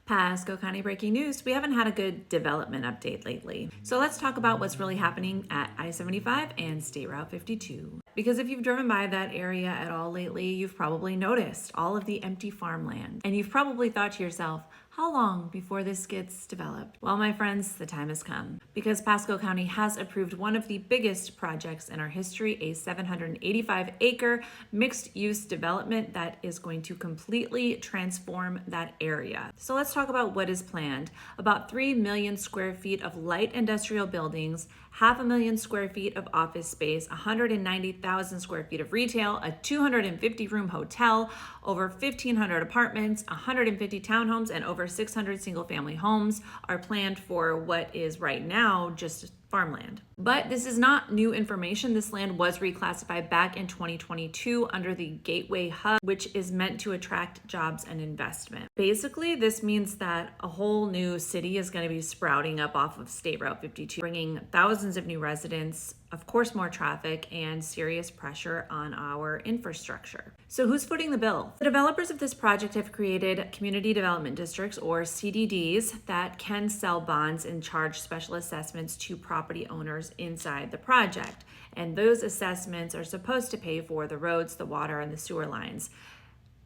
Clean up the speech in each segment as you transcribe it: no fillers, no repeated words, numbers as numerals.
Pasco County breaking news. We haven't had a good development update lately. So let's talk about what's really happening at I-75 and State Route 52. Because if you've driven by that area at all lately, you've probably noticed all of the empty farmland. And you've probably thought to yourself, how long before this gets developed? Well, my friends, the time has come. Because Pasco County has approved one of the biggest projects in our history, a 785-acre mixed-use development that is going to completely transform that area. So let's talk about what is planned. About 3 million square feet of light industrial buildings, 500,000 square feet of office space, 190,000 square feet of retail, a 250-room hotel, over 1,500 apartments, 150 townhomes, and over 600 single-family homes are planned for what is right now just farmland. But this is not new information. This land was reclassified back in 2022 under the Gateway Hub, which is meant to attract jobs and investment. Basically, this means that a whole new city is going to be sprouting up off of State Route 52, bringing thousands of new residents, of course, more traffic, and serious pressure on our infrastructure. So who's footing the bill? The developers of this project have created community development districts, or CDDs, that can sell bonds and charge special assessments to property owners inside the project. And those assessments are supposed to pay for the roads, the water, and the sewer lines.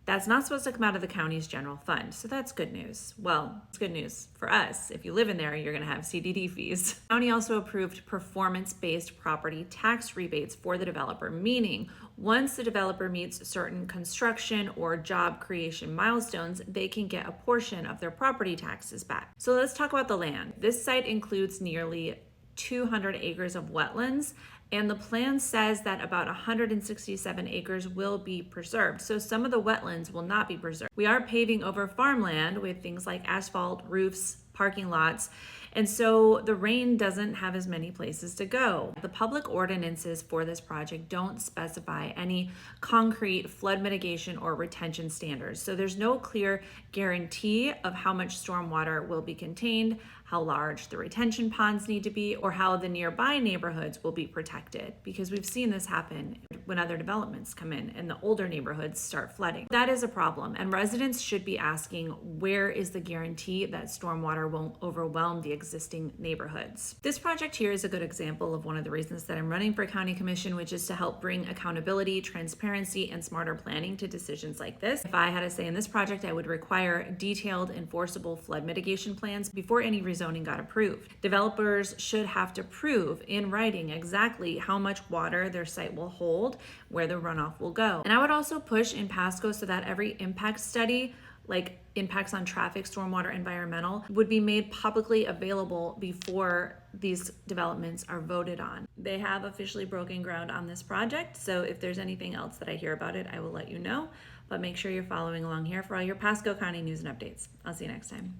That's not supposed to come out of the county's general fund, so that's good news. Well, it's good news for us. If you live in there, you're going to have CDD fees. The county also approved performance-based property tax rebates for the developer, meaning once the developer meets certain construction or job creation milestones, they can get a portion of their property taxes back. So let's talk about the land. This site includes nearly 200 acres of wetlands, and the plan says that about 167 acres will be preserved. So some of the wetlands will not be preserved. We are paving over farmland with things like asphalt, roofs, parking lots, and so the rain doesn't have as many places to go. The public ordinances for this project don't specify any concrete flood mitigation or retention standards. So there's no clear guarantee of how much stormwater will be contained, how large the retention ponds need to be, or how the nearby neighborhoods will be protected, because we've seen this happen when other developments come in and the older neighborhoods start flooding. That is a problem, and residents should be asking, where is the guarantee that stormwater won't overwhelm the existing neighborhoods? This project here is a good example of one of the reasons that I'm running for county commission, which is to help bring accountability, transparency, and smarter planning to decisions like this. If I had a say in this project, I would require detailed, enforceable flood mitigation plans before any rezoning got approved. Developers should have to prove in writing exactly how much water their site will hold, where the runoff will go. And I would also push in Pasco so that every impact study, like impacts on traffic, stormwater, environmental, would be made publicly available before these developments are voted on. They have officially broken ground on this project, so if there's anything else that I hear about it, I will let you know. But make sure you're following along here for all your Pasco County news and updates. I'll see you next time.